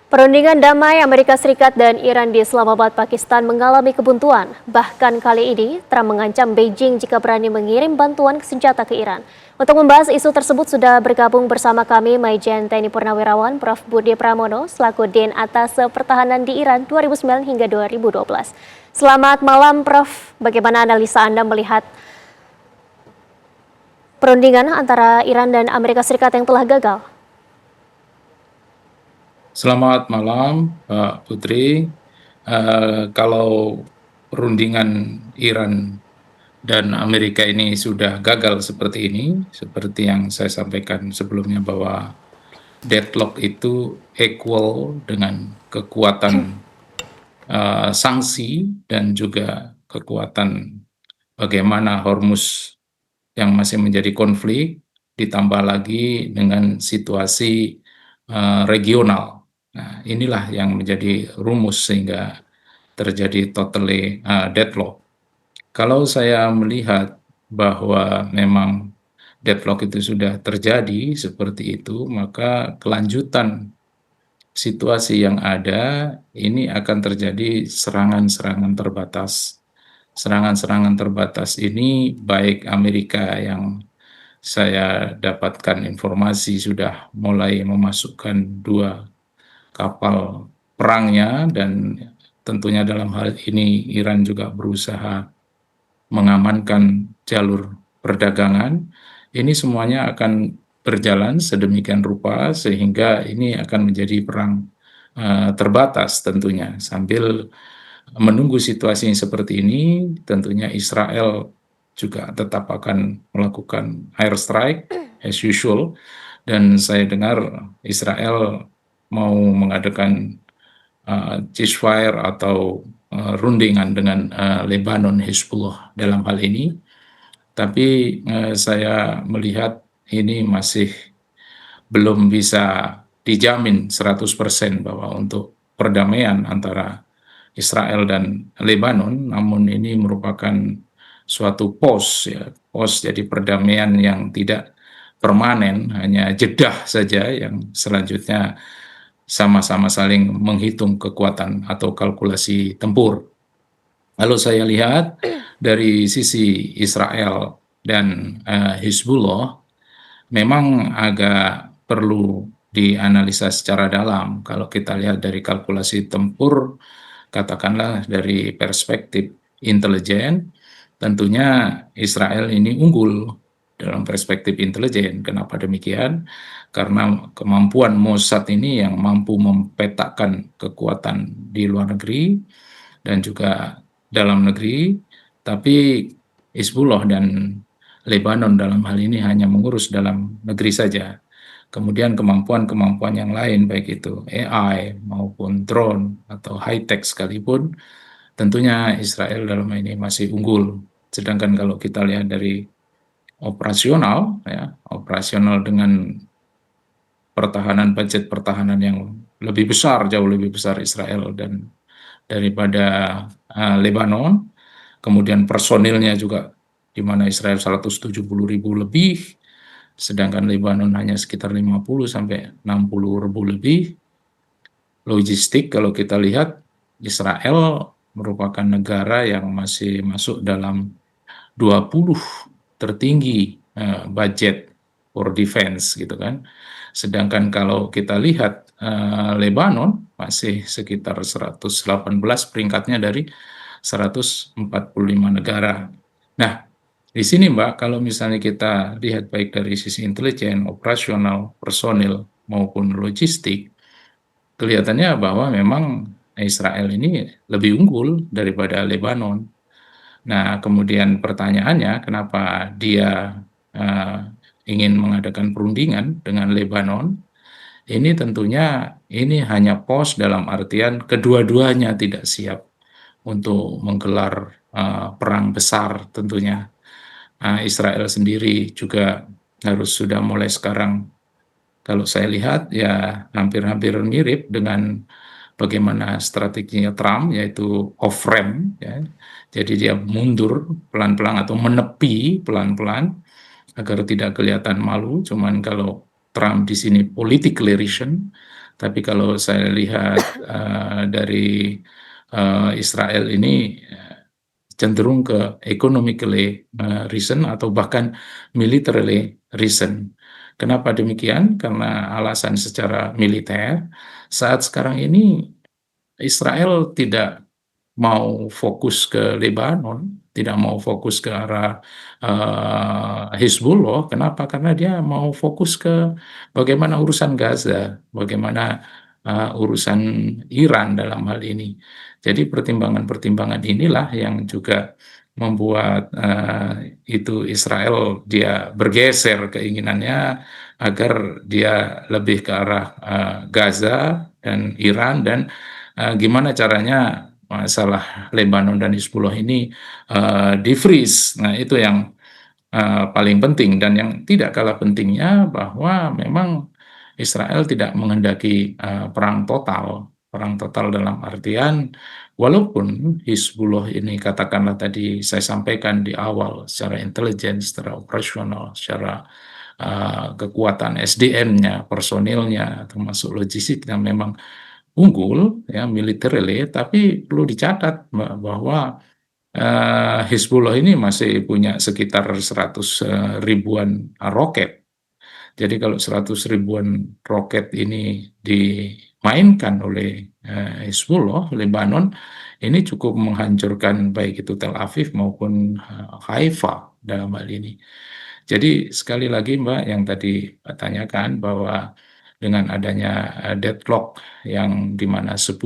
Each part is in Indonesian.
Perundingan damai Amerika Serikat dan Iran di Islamabad, Pakistan mengalami kebuntuan. Bahkan kali ini, Trump mengancam Beijing jika berani mengirim bantuan senjata ke Iran. Untuk membahas isu tersebut sudah bergabung bersama kami Maijen TNI Purnawirawan Prof. Budi Pramono selaku Din Atas Pertahanan di Iran 2009 hingga 2012. Selamat malam Prof. Bagaimana analisa Anda melihat perundingan antara Iran dan Amerika Serikat yang telah gagal? Selamat malam, Pak Putri. Kalau perundingan Iran dan Amerika ini sudah gagal seperti ini, seperti yang saya sampaikan sebelumnya bahwa deadlock itu equal dengan kekuatan sanksi dan juga kekuatan bagaimana Hormuz yang masih menjadi konflik, ditambah lagi dengan situasi regional. Nah, inilah yang menjadi rumus sehingga terjadi totally deadlock. Kalau saya melihat bahwa memang deadlock itu sudah terjadi seperti itu, maka kelanjutan situasi yang ada ini akan terjadi serangan-serangan terbatas. Serangan-serangan terbatas ini baik Amerika yang saya dapatkan informasi sudah mulai memasukkan 2 kapal perangnya, dan tentunya dalam hal ini Iran juga berusaha mengamankan jalur perdagangan. Ini semuanya akan berjalan sedemikian rupa sehingga ini akan menjadi perang terbatas tentunya. Sambil menunggu situasi yang seperti ini, tentunya Israel juga tetap akan melakukan airstrike as usual, dan saya dengar Israel mau mengadakan ceasefire atau rundingan dengan Lebanon Hezbollah dalam hal ini. Tapi saya melihat ini masih belum bisa dijamin 100% bahwa untuk perdamaian antara Israel dan Lebanon, namun ini merupakan suatu pos, ya, pos jadi perdamaian yang tidak permanen, hanya jedah saja yang selanjutnya sama-sama saling menghitung kekuatan atau kalkulasi tempur. Lalu saya lihat dari sisi Israel dan Hizbullah memang agak perlu dianalisa secara dalam. Kalau kita lihat dari kalkulasi tempur, katakanlah dari perspektif intelijen, tentunya Israel ini unggul dalam perspektif intelijen. Kenapa demikian? Karena kemampuan Mossad ini yang mampu mempetakan kekuatan di luar negeri dan juga dalam negeri, tapi Hizbullah dan Lebanon dalam hal ini hanya mengurus dalam negeri saja. Kemudian kemampuan-kemampuan yang lain, baik itu AI maupun drone atau high-tech sekalipun, tentunya Israel dalam hal ini masih unggul. Sedangkan kalau kita lihat dari operasional, ya, operasional dengan pertahanan, budget pertahanan yang lebih besar, jauh lebih besar Israel dan daripada Lebanon. Kemudian personilnya juga di mana Israel 170.000 lebih, sedangkan Lebanon hanya sekitar 50 sampai 60.000 lebih. Logistik kalau kita lihat, Israel merupakan negara yang masih masuk dalam 20 tertinggi budget for defense gitu kan. Sedangkan kalau kita lihat Lebanon masih sekitar 118 peringkatnya dari 145 negara. Nah, di sini Mbak, kalau misalnya kita lihat baik dari sisi intelijen, operasional, personil, maupun logistik, kelihatannya bahwa memang Israel ini lebih unggul daripada Lebanon. Nah, kemudian pertanyaannya, kenapa dia uh, ingin mengadakan perundingan dengan Lebanon? Ini tentunya ini hanya pos dalam artian kedua-duanya tidak siap untuk menggelar perang besar tentunya. Israel sendiri juga harus sudah mulai sekarang, kalau saya lihat ya hampir-hampir mirip dengan bagaimana strateginya Trump, yaitu off-ramp, ya. Jadi dia mundur pelan-pelan atau menepi pelan-pelan agar tidak kelihatan malu. Cuman kalau Trump di sini politically reason, Tapi kalau saya lihat dari Israel ini cenderung ke economically reason atau bahkan militarily reason. Kenapa demikian? Karena alasan secara militer saat sekarang ini Israel tidak mau fokus ke Lebanon, tidak mau fokus ke arah Hizbullah. Kenapa? Karena dia mau fokus ke bagaimana urusan Gaza, bagaimana urusan Iran dalam hal ini. Jadi pertimbangan-pertimbangan inilah yang juga membuat itu Israel dia bergeser keinginannya agar dia lebih ke arah Gaza dan Iran dan gimana caranya masalah Lebanon dan Hizbullah ini di-freeze. Nah, itu yang paling penting dan yang tidak kalah pentingnya bahwa memang Israel tidak menghendaki perang total dalam artian walaupun Hizbullah ini katakanlah tadi saya sampaikan di awal secara intelijen, secara operasional, secara kekuatan SDM-nya, personilnya, termasuk logistiknya memang unggul ya militarily, tapi perlu dicatat bahwa Hizbullah ini masih punya sekitar 100 ribuan roket. Jadi kalau 100 ribuan roket ini dimainkan oleh Hizbullah, Lebanon, ini cukup menghancurkan baik itu Tel Aviv maupun Haifa dalam hal ini. Jadi sekali lagi Mbak yang tadi tanyakan bahwa dengan adanya deadlock yang di mana 10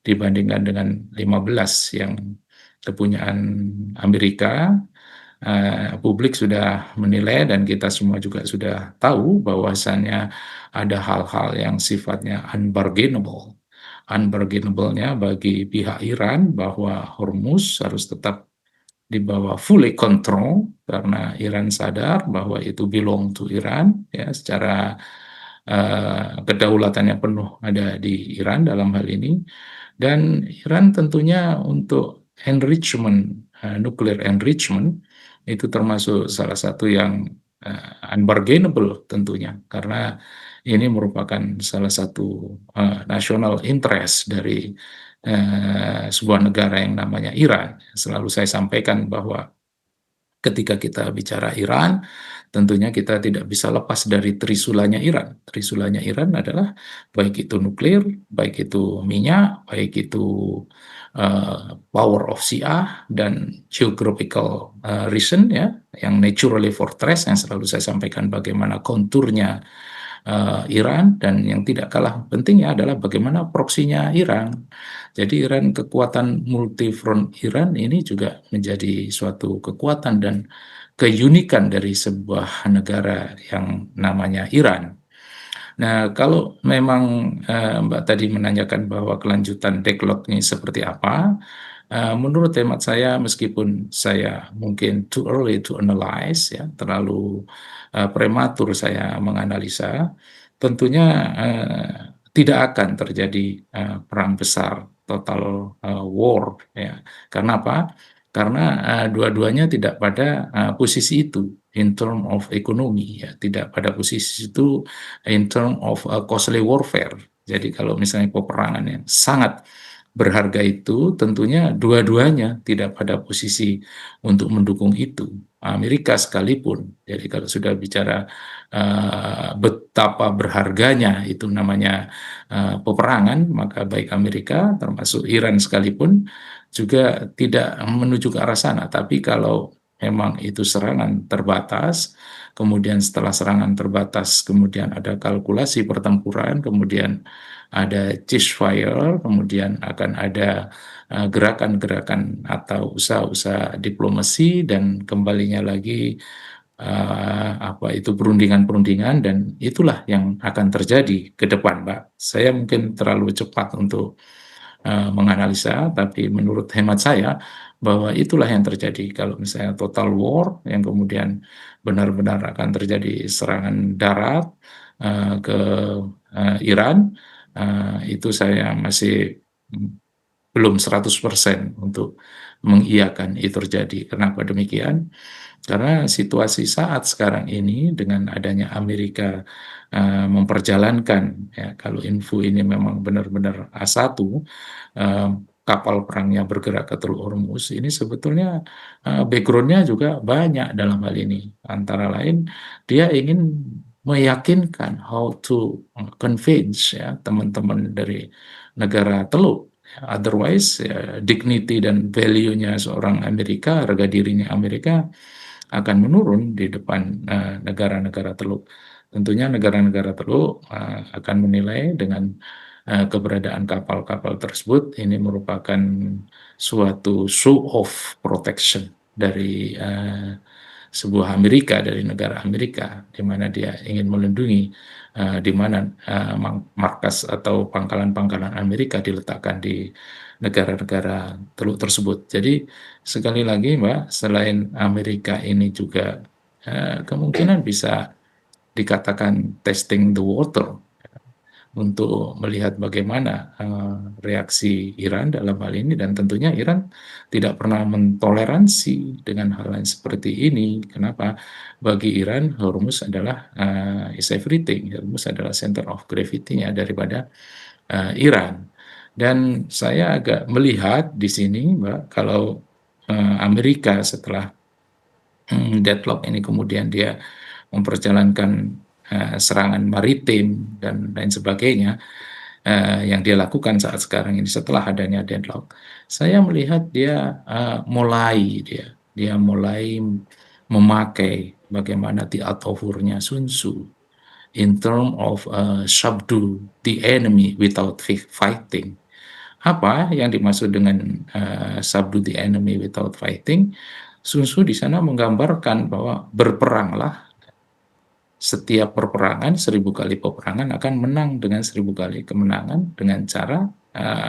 dibandingkan dengan 15 yang kepunyaan Amerika, publik sudah menilai dan kita semua juga sudah tahu bahwasannya ada hal-hal yang sifatnya unbargainable. Unbargainable-nya bagi pihak Iran bahwa Hormuz harus tetap di bawah fully control karena Iran sadar bahwa itu belong to Iran ya secara kedaulatannya penuh ada di Iran dalam hal ini dan Iran tentunya untuk enrichment nuclear enrichment itu termasuk salah satu yang unbargainable tentunya karena ini merupakan salah satu national interest dari sebuah negara yang namanya Iran. Selalu saya sampaikan bahwa ketika kita bicara Iran, tentunya kita tidak bisa lepas dari trisulanya Iran. Trisulanya Iran adalah baik itu nuklir, baik itu minyak, baik itu power of Syiah dan geographical reason ya, yang naturally fortress yang selalu saya sampaikan bagaimana konturnya Iran dan yang tidak kalah pentingnya adalah bagaimana proksinya Iran. Jadi Iran kekuatan multi front Iran ini juga menjadi suatu kekuatan dan keunikan dari sebuah negara yang namanya Iran. Nah, kalau memang Mbak tadi menanyakan bahwa kelanjutan deadlock ini seperti apa, menurut hemat saya meskipun saya mungkin too early to analyze ya, terlalu prematur saya menganalisa, tentunya tidak akan terjadi perang besar total war ya. Karena apa? Karena dua-duanya tidak pada posisi itu in term of ekonomi ya, tidak pada posisi itu in term of costly warfare. Jadi kalau misalnya peperangan yang sangat berharga itu tentunya dua-duanya tidak pada posisi untuk mendukung itu. Amerika sekalipun. Jadi kalau sudah bicara betapa berharganya itu namanya peperangan, maka baik Amerika termasuk Iran sekalipun juga tidak menuju ke arah sana. Tapi kalau memang itu serangan terbatas, kemudian setelah serangan terbatas, kemudian ada kalkulasi pertempuran, kemudian ada ceasefire, kemudian akan ada gerakan-gerakan atau usaha-usaha diplomasi dan kembalinya lagi apa itu perundingan-perundingan dan itulah yang akan terjadi ke depan, Mbak. Saya mungkin terlalu cepat untuk menganalisa, tapi menurut hemat saya bahwa itulah yang terjadi kalau misalnya total war yang kemudian benar-benar akan terjadi serangan darat ke Iran, itu saya masih belum 100% untuk mengiyakan itu terjadi. Kenapa demikian? Karena situasi saat sekarang ini dengan adanya Amerika memperjalankan, ya, kalau info ini memang benar-benar A1, eh, kapal perangnya bergerak ke Teluk Hormuz, ini sebetulnya background-nya juga banyak dalam hal ini. Antara lain, dia ingin meyakinkan how to convince, ya, teman-teman dari negara Teluk. Otherwise, ya, dignity dan value-nya seorang Amerika, harga dirinya Amerika akan menurun di depan negara-negara Teluk. Tentunya negara-negara Teluk akan menilai dengan keberadaan kapal-kapal tersebut ini merupakan suatu show of protection dari sebuah Amerika, dari negara Amerika, di mana dia ingin melindungi di mana markas atau pangkalan-pangkalan Amerika diletakkan di negara-negara Teluk tersebut. Jadi sekali lagi, Mbak, selain Amerika ini juga kemungkinan bisa dikatakan testing the water untuk melihat bagaimana reaksi Iran dalam hal ini, dan tentunya Iran tidak pernah mentoleransi dengan hal yang seperti ini. Kenapa? Bagi Iran, Hormuz adalah is everything. Hormuz adalah center of gravity-nya daripada Iran. Dan saya agak melihat di sini, Mbak, kalau Amerika setelah deadlock ini kemudian dia memperjalankan serangan maritim dan lain sebagainya yang dia lakukan saat sekarang ini setelah adanya deadlock, saya melihat dia mulai memakai bagaimana the art of war-nya Sun Tzu in term of subdue the enemy without fighting. Apa yang dimaksud dengan subdue the enemy without fighting? Sun Tzu di sana menggambarkan bahwa berperanglah, setiap perperangan, 1000 kali peperangan akan menang dengan 1000 kali kemenangan dengan cara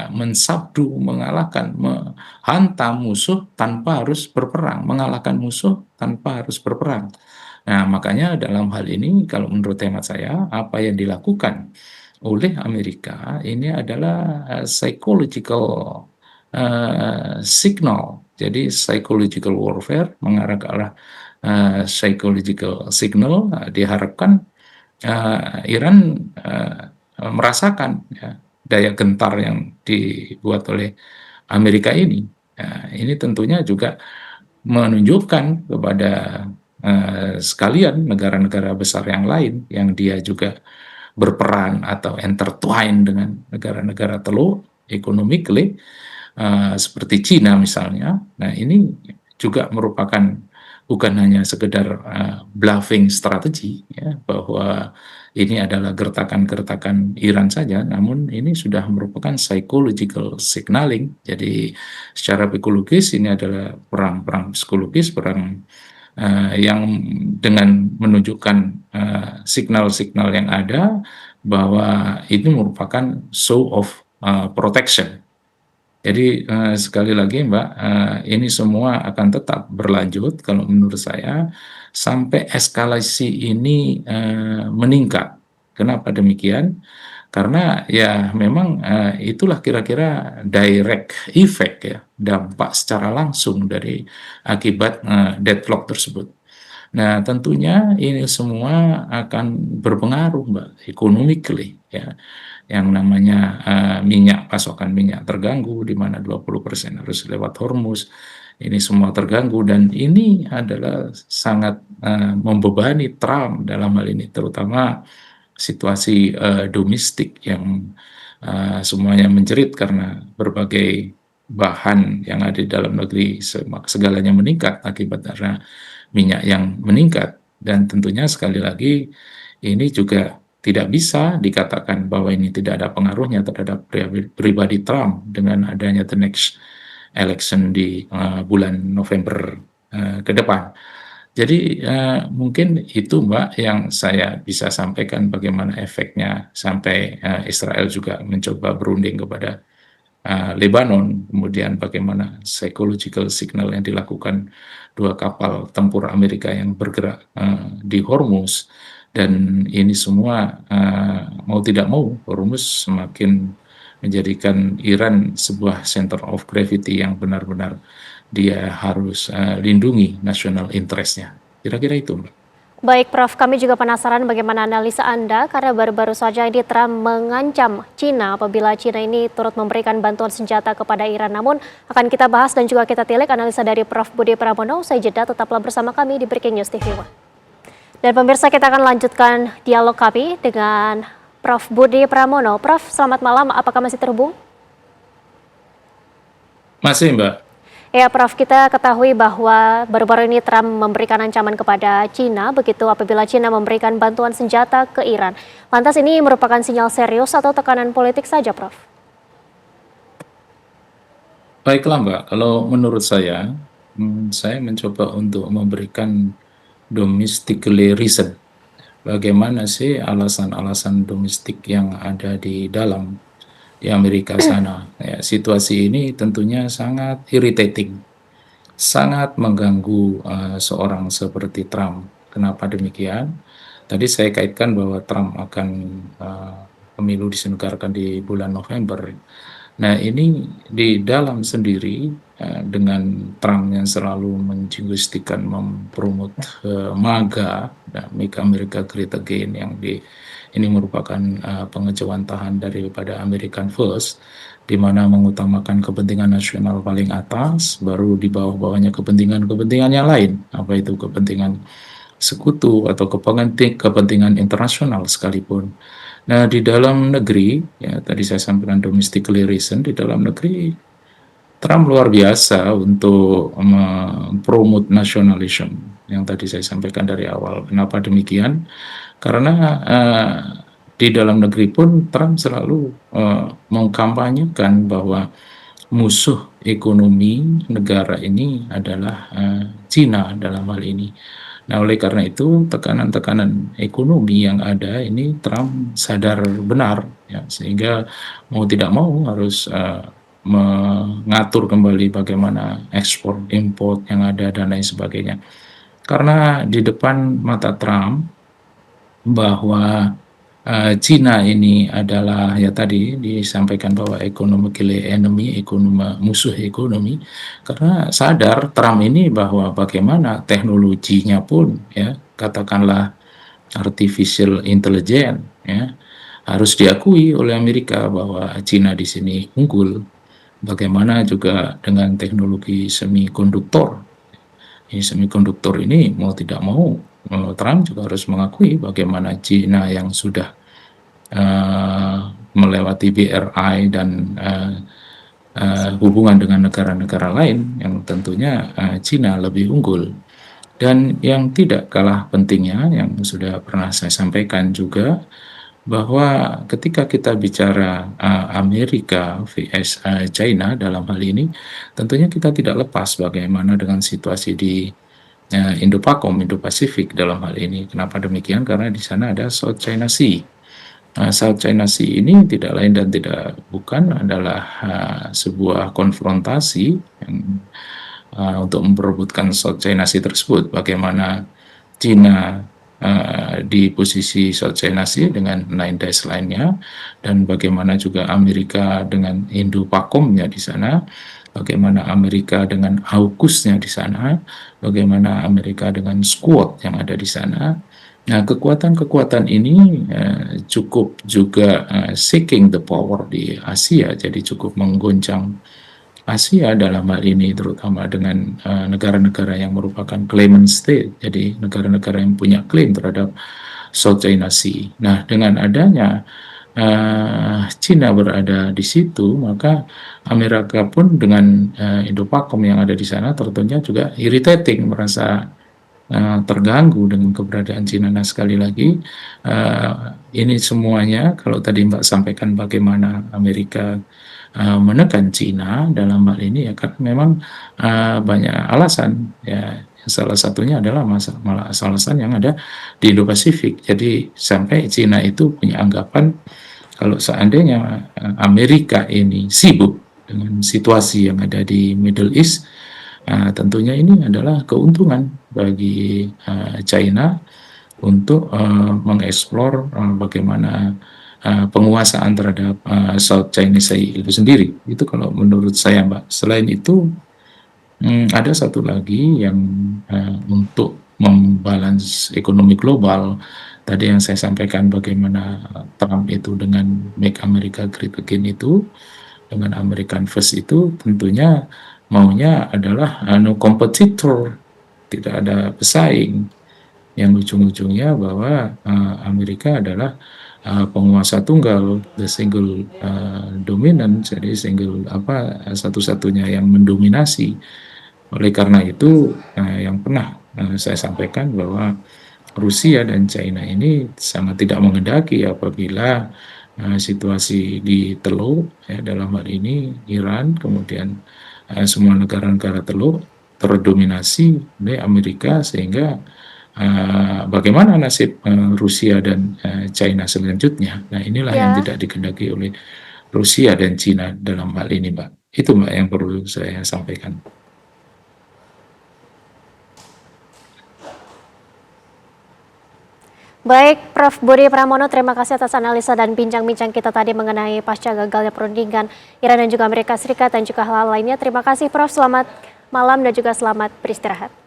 mensabdu, mengalahkan, menghantam musuh tanpa harus berperang, mengalahkan musuh tanpa harus berperang. Nah, makanya dalam hal ini, kalau menurut hemat saya, apa yang dilakukan oleh Amerika ini adalah psychological signal. Jadi psychological warfare mengarah ke arah psychological signal. Diharapkan Iran merasakan, ya, daya gentar yang dibuat oleh Amerika ini. Ini tentunya juga menunjukkan kepada sekalian negara-negara besar yang lain yang dia juga berperan atau intertwine dengan negara-negara Teluk economically, seperti Cina misalnya. Nah, ini juga merupakan bukan hanya sekedar bluffing strategi, ya, bahwa ini adalah gertakan-gertakan Iran saja, namun ini sudah merupakan psychological signaling. Jadi secara psikologis ini adalah perang-perang psikologis, perang yang dengan menunjukkan signal-signal yang ada bahwa ini merupakan show of protection. Jadi sekali lagi, Mbak, ini semua akan tetap berlanjut kalau menurut saya sampai eskalasi ini meningkat. Kenapa demikian? Karena ya memang itulah kira-kira direct effect, ya, dampak secara langsung dari akibat deadlock tersebut. Nah, tentunya ini semua akan berpengaruh, Mbak, economically, ya. Yang namanya pasokan minyak terganggu, di mana 20% harus lewat Hormuz. Ini semua terganggu, dan ini adalah sangat membebani Trump dalam hal ini, terutama situasi domestik yang semuanya menjerit karena berbagai bahan yang ada di dalam negeri, segalanya meningkat akibat karena minyak yang meningkat. Dan tentunya sekali lagi ini juga tidak bisa dikatakan bahwa ini tidak ada pengaruhnya terhadap pribadi Trump dengan adanya the next election di bulan November ke depan. Jadi mungkin itu, Mbak, yang saya bisa sampaikan bagaimana efeknya sampai Israel juga mencoba berunding kepada Lebanon, kemudian bagaimana psychological signal yang dilakukan dua kapal tempur Amerika yang bergerak di Hormuz, dan ini semua mau tidak mau Hormuz semakin menjadikan Iran sebuah center of gravity yang benar-benar dia harus lindungi national interest-nya. Kira-kira itu, Mbak. Baik, Prof. Kami juga penasaran bagaimana analisa Anda karena baru-baru saja ini Trump mengancam Cina apabila Cina ini turut memberikan bantuan senjata kepada Iran. Namun akan kita bahas dan juga kita tilik analisa dari Prof. Budi Pramono. Usai jeda, tetaplah bersama kami di Breaking News TV One. Dan pemirsa, kita akan lanjutkan dialog kami dengan Prof. Budi Pramono. Prof, selamat malam. Apakah masih terhubung? Masih, Mbak. Ya, Prof, kita ketahui bahwa baru-baru ini Trump memberikan ancaman kepada Cina, begitu apabila Cina memberikan bantuan senjata ke Iran. Lantas ini merupakan sinyal serius atau tekanan politik saja, Prof? Baiklah, Mbak. Kalau menurut saya mencoba untuk memberikan domestically reason. Bagaimana sih alasan-alasan domestik yang ada di Amerika sana. Ya, situasi ini tentunya sangat irritating, sangat mengganggu seorang seperti Trump. Kenapa demikian? Tadi saya kaitkan bahwa Trump akan pemilu diselenggarakan di bulan November. Nah, ini di dalam sendiri dengan Trump yang selalu menjinguistikan mempromot MAGA, Make America Great Again, yang ini merupakan pengejawantahan daripada American First, di mana mengutamakan kepentingan nasional paling atas, baru di bawah-bawahnya kepentingan-kepentingan yang lain, apa itu kepentingan sekutu atau kepentingan internasional sekalipun. Nah, di dalam negeri, ya tadi saya sampaikan domestically reason, di dalam negeri Trump luar biasa untuk mempromot nasionalisme yang tadi saya sampaikan dari awal. Kenapa demikian? Karena di dalam negeri pun Trump selalu mengkampanyekan bahwa musuh ekonomi negara ini adalah Cina dalam hal ini. Nah, oleh karena itu tekanan-tekanan ekonomi yang ada ini Trump sadar benar, ya, sehingga mau tidak mau harus mengatur kembali bagaimana ekspor import yang ada dan lain sebagainya. Karena di depan mata Trump bahwa Cina ini adalah, ya tadi disampaikan bahwa economically enemy, musuh ekonomi, karena sadar Trump ini bahwa bagaimana teknologinya pun, ya katakanlah artificial intelligence, ya harus diakui oleh Amerika bahwa Cina di sini unggul. Bagaimana juga dengan teknologi semikonduktor. Semikonduktor ini mau tidak mau Trump juga harus mengakui bagaimana Cina yang sudah melewati BRI dan hubungan dengan negara-negara lain yang tentunya Cina lebih unggul. Dan yang tidak kalah pentingnya yang sudah pernah saya sampaikan juga, bahwa ketika kita bicara Amerika vs China dalam hal ini, tentunya kita tidak lepas bagaimana dengan situasi di Indo-Pasifik dalam hal ini. Kenapa demikian? Karena di sana ada South China Sea. South China Sea ini tidak lain dan tidak bukan adalah sebuah konfrontasi yang, untuk memperebutkan South China Sea tersebut. Bagaimana China di posisi South China Sea dengan 9 dash lainnya, dan bagaimana juga Amerika dengan Indo-Pakomnya di sana, bagaimana Amerika dengan AUKUS-nya di sana, bagaimana Amerika dengan Squad yang ada di sana. Nah, kekuatan-kekuatan ini cukup juga seeking the power di Asia, jadi cukup menggoncang Asia dalam hal ini, terutama dengan negara-negara yang merupakan claimant state, jadi negara-negara yang punya klaim terhadap South China Sea. Nah, dengan adanya Cina berada di situ, maka Amerika pun dengan Indo-Pakom yang ada di sana tentunya juga irritating, merasa terganggu dengan keberadaan Cina. Nah, sekali lagi ini semuanya kalau tadi Mbak sampaikan bagaimana Amerika menekan Cina dalam hal ini, ya karena memang banyak alasan, ya salah satunya adalah malah alasan yang ada di Indo-Pasifik. Jadi sampai Cina itu punya anggapan kalau seandainya Amerika ini sibuk dengan situasi yang ada di Middle East, tentunya ini adalah keuntungan bagi China untuk mengeksplor bagaimana penguasaan terhadap South China Sea itu sendiri. Itu kalau menurut saya, Mbak. Selain itu, ada satu lagi yang untuk membalance ekonomi global, tadi yang saya sampaikan bagaimana Trump itu dengan Make America Great Again itu, dengan American First itu tentunya maunya adalah no competitor, tidak ada pesaing, yang ujung-ujungnya bahwa Amerika adalah penguasa tunggal, the single dominant, jadi single satu-satunya yang mendominasi. Oleh karena itu, yang pernah saya sampaikan bahwa Rusia dan China ini sangat tidak mengendaki apabila situasi di Teluk, ya, dalam hal ini Iran, kemudian semua negara-negara Teluk terdominasi oleh Amerika, sehingga bagaimana nasib Rusia dan China selanjutnya. Nah, inilah yang Ya, tidak dikehendaki oleh Rusia dan China dalam hal ini, Mbak. Itu, Mbak, yang perlu saya sampaikan. baik Prof. Budi Pramono, terima kasih atas analisa dan bincang-bincang kita tadi mengenai pasca gagalnya perundingan Iran dan juga Amerika Serikat dan juga hal-hal lainnya. Terima kasih Prof. Selamat malam dan juga selamat beristirahat.